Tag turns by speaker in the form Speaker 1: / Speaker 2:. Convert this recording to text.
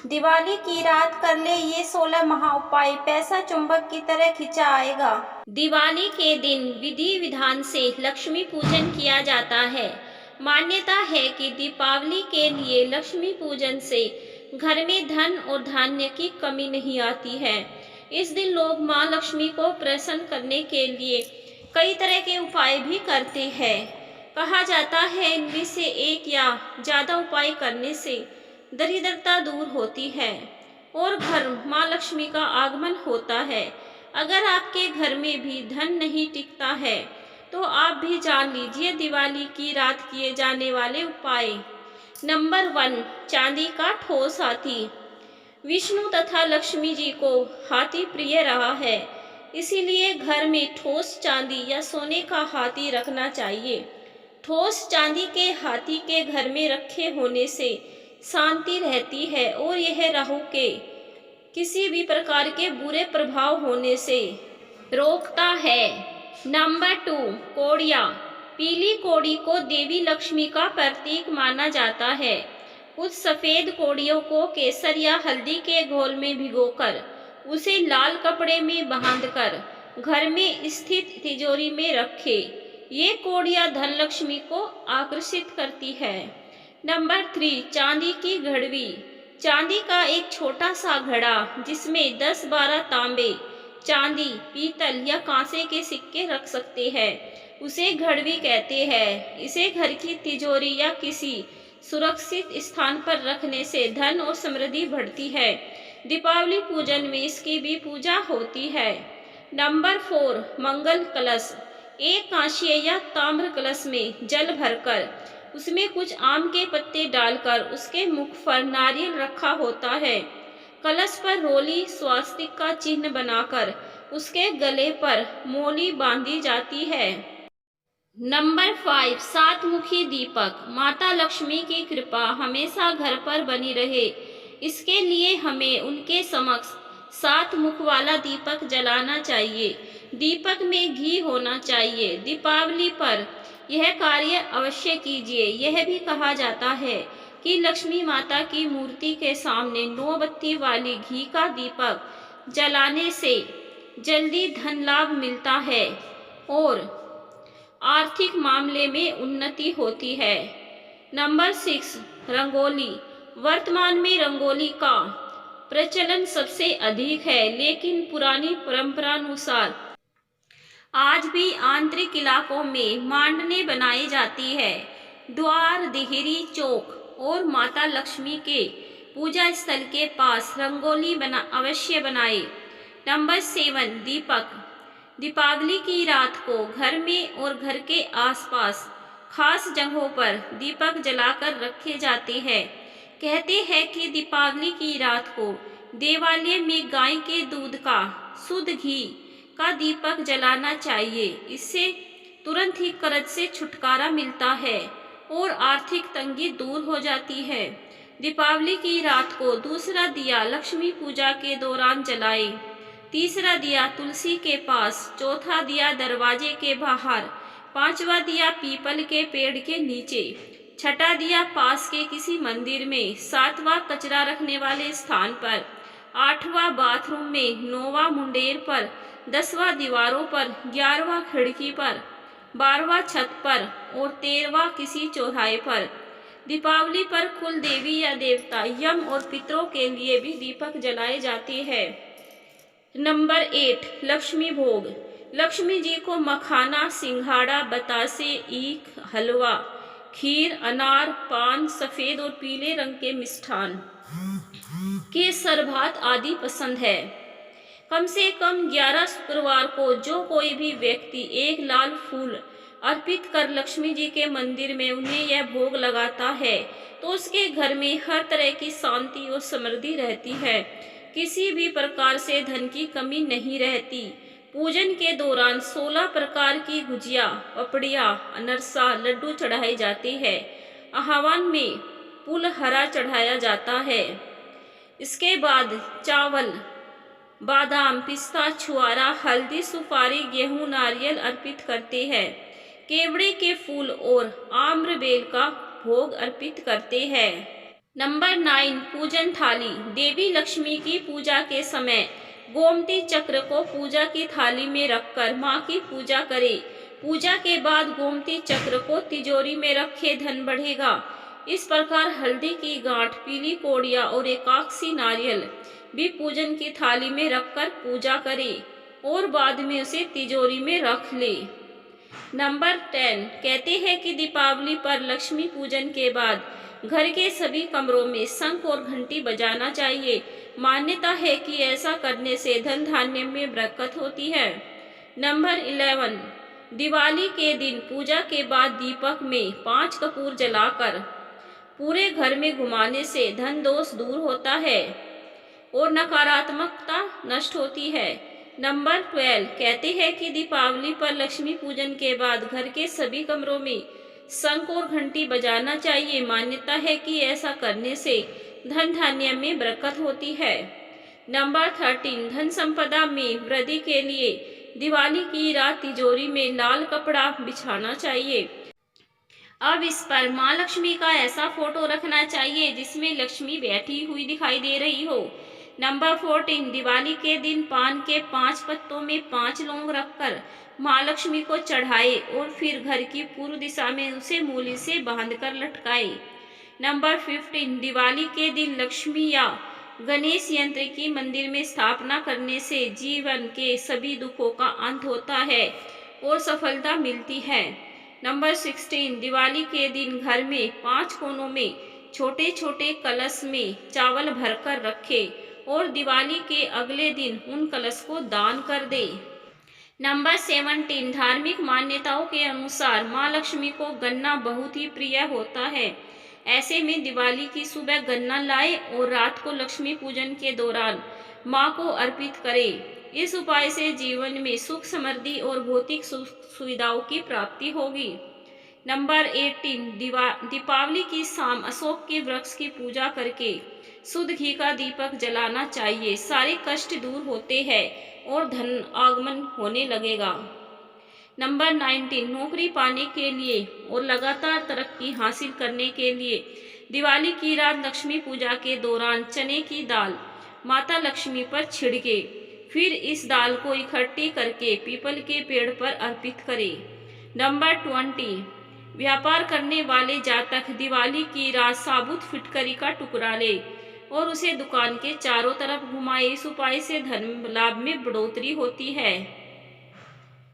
Speaker 1: दिवाली की रात कर ले ये 16 महा उपाय, पैसा चुंबक की तरह खिंचा आएगा। दिवाली के दिन विधि विधान से लक्ष्मी पूजन किया जाता है। मान्यता है कि दीपावली के लिए लक्ष्मी पूजन से घर में धन और धान्य की कमी नहीं आती है। इस दिन लोग माँ लक्ष्मी को प्रसन्न करने के लिए कई तरह के उपाय भी करते हैं। कहा जाता है इनमें से एक या ज़्यादा उपाय करने से दरिद्रता दूर होती है और घर माँ लक्ष्मी का आगमन होता है। अगर आपके घर में भी धन नहीं टिकता है तो आप भी जान लीजिए दिवाली की रात किए जाने वाले उपाय। नंबर 1, चांदी का ठोस हाथी। विष्णु तथा लक्ष्मी जी को हाथी प्रिय रहा है, इसीलिए घर में ठोस चांदी या सोने का हाथी रखना चाहिए। ठोस चांदी के हाथी के घर में रखे होने से शांति रहती है और यह राहु के किसी भी प्रकार के बुरे प्रभाव होने से रोकता है। नंबर 2, कौड़ियाँ। पीली कौड़ी को देवी लक्ष्मी का प्रतीक माना जाता है। कुछ सफ़ेद कौड़ियों को केसर या हल्दी के घोल में भिगोकर उसे लाल कपड़े में बांधकर घर में स्थित तिजोरी में रखें। ये कौड़ियाँ धन लक्ष्मी को आकर्षित करती है। नंबर 3, चांदी की घड़वी। चांदी का एक छोटा सा घड़ा जिसमें 10-12 तांबे, चांदी, पीतल या कांसे के सिक्के रख सकते हैं, उसे घड़वी कहते हैं। इसे घर की तिजोरी या किसी सुरक्षित स्थान पर रखने से धन और समृद्धि बढ़ती है। दीपावली पूजन में इसकी भी पूजा होती है। नंबर 4, मंगल कलश। एक कांस्य या ताम्र कलश में जल भरकर उसमें कुछ आम के पत्ते डालकर उसके मुख पर नारियल रखा होता है। कलश पर रोली स्वास्तिक का चिन्ह बनाकर उसके गले पर मोली बांधी जाती है। नंबर 5, 7 मुखी दीपक। माता लक्ष्मी की कृपा हमेशा घर पर बनी रहे, इसके लिए हमें उनके समक्ष 7 मुख वाला दीपक जलाना चाहिए। दीपक में घी होना चाहिए। दीपावली पर यह कार्य अवश्य कीजिए। यह भी कहा जाता है कि लक्ष्मी माता की मूर्ति के सामने 9 बत्ती वाली घी का दीपक जलाने से जल्दी धन लाभ मिलता है और आर्थिक मामले में उन्नति होती है। नंबर 6, रंगोली। वर्तमान में रंगोली का प्रचलन सबसे अधिक है, लेकिन पुरानी परंपरानुसार आज भी आंतरिक इलाकों में मांडने बनाई जाती है। द्वार, देहरी, चौक और माता लक्ष्मी के पूजा स्थल के पास रंगोली अवश्य बनाए। नंबर 7, दीपक। दीपावली की रात को घर में और घर के आसपास खास जगहों पर दीपक जलाकर रखे जाते हैं। कहते हैं कि दीपावली की रात को देवालय में गाय के दूध का शुद्ध घी का दीपक जलाना चाहिए। इससे तुरंत ही कर्ज से छुटकारा मिलता है और आर्थिक तंगी दूर हो जाती है। दीपावली की रात को दूसरा दिया लक्ष्मी पूजा के दौरान जलाएं। तीसरा दिया तुलसी के पास, चौथा दिया दरवाजे के बाहर, पांचवा दिया पीपल के पेड़ के नीचे, छठा दिया पास के किसी मंदिर में, सातवां कचरा रखने वाले स्थान पर, आठवां बाथरूम में, नौवां मुंडेर पर, 10वां दीवारों पर, 11वां खिड़की पर, 12वां छत पर और 13वां किसी चौराहे पर। दीपावली पर कुल देवी या देवता, यम और पितरों के लिए भी दीपक जलाए जाते हैं। नंबर 8, लक्ष्मी भोग। लक्ष्मी जी को मखाना, सिंघाड़ा, बतासे, ईख, हलवा, खीर, अनार, पान, सफ़ेद और पीले रंग के मिष्ठान, केसर भात आदि पसंद है। कम से कम 11 शुक्रवार को जो कोई भी व्यक्ति एक लाल फूल अर्पित कर लक्ष्मी जी के मंदिर में उन्हें यह भोग लगाता है तो उसके घर में हर तरह की शांति और समृद्धि रहती है। किसी भी प्रकार से धन की कमी नहीं रहती। पूजन के दौरान 16 प्रकार की गुजिया, पपड़िया, अनरसा, लड्डू चढ़ाए जाते हैं। आह्वान में पुलहरा चढ़ाया जाता है। इसके बाद चावल, बादाम, पिस्ता, छुआरा, हल्दी, सुपारी, गेहूं, नारियल अर्पित करते हैं। केवड़े के फूल और आम्र बेल का भोग अर्पित करते हैं। नंबर 9, पूजन थाली। देवी लक्ष्मी की पूजा के समय गोमती चक्र को पूजा की थाली में रखकर माँ की पूजा करें। पूजा के बाद गोमती चक्र को तिजोरी में रखे, धन बढ़ेगा। इस प्रकार हल्दी की गांठ, पीली कोड़िया और एकाक्षी नारियल भी पूजन की थाली में रखकर पूजा करें और बाद में उसे तिजोरी में रख ले। नंबर 10, कहते हैं कि दीपावली पर लक्ष्मी पूजन के बाद घर के सभी कमरों में शंख और घंटी बजाना चाहिए। मान्यता है कि ऐसा करने से धन धान्य में बरकत होती है। नंबर 11, दिवाली के दिन पूजा के बाद दीपक में 5 कपूर जलाकर पूरे घर में घुमाने से धन दोष दूर होता है और नकारात्मकता नष्ट होती है। नंबर 12, कहते हैं कि दीपावली पर लक्ष्मी पूजन के बाद घर के सभी कमरों में शंख और घंटी बजाना चाहिए। मान्यता है कि ऐसा करने से धन धान्य में बरकत होती है। नंबर 13, धन संपदा में वृद्धि के लिए दिवाली की रात तिजोरी में लाल कपड़ा बिछाना चाहिए। अब इस पर माँ लक्ष्मी का ऐसा फोटो रखना चाहिए जिसमें लक्ष्मी बैठी हुई दिखाई दे रही हो। नंबर 14, दिवाली के दिन पान के 5 पत्तों में 5 लौंग रखकर माँ लक्ष्मी को चढ़ाए और फिर घर की पूर्व दिशा में उसे मूली से बांधकर लटकाए। नंबर 15, दिवाली के दिन लक्ष्मी या गणेश यंत्र की मंदिर में स्थापना करने से जीवन के सभी दुखों का अंत होता है और सफलता मिलती है। नंबर 16, दिवाली के दिन घर में 5 कोनों में छोटे छोटे कलश में चावल भरकर रखे और दिवाली के अगले दिन उन कलश को दान कर दे। नंबर 17, धार्मिक मान्यताओं के अनुसार माँ लक्ष्मी को गन्ना बहुत ही प्रिय होता है। ऐसे में दिवाली की सुबह गन्ना लाए और रात को लक्ष्मी पूजन के दौरान माँ को अर्पित करें। इस उपाय से जीवन में सुख, समृद्धि और भौतिक सुविधाओं की प्राप्ति होगी। नंबर 18, दीपावली की शाम अशोक के वृक्ष की पूजा करके शुद्ध घी का दीपक जलाना चाहिए। सारे कष्ट दूर होते हैं और धन आगमन होने लगेगा। नंबर 19, नौकरी पाने के लिए और लगातार तरक्की हासिल करने के लिए दिवाली की रात लक्ष्मी पूजा के दौरान चने की दाल माता लक्ष्मी पर छिड़के, फिर इस दाल को इकट्ठी करके पीपल के पेड़ पर अर्पित करें। नंबर 20, व्यापार करने वाले जातक दिवाली की रात साबुत फिटकरी का टुकड़ा ले और उसे दुकान के चारों तरफ घुमाए। इस उपाय से धन लाभ में बढ़ोतरी होती है।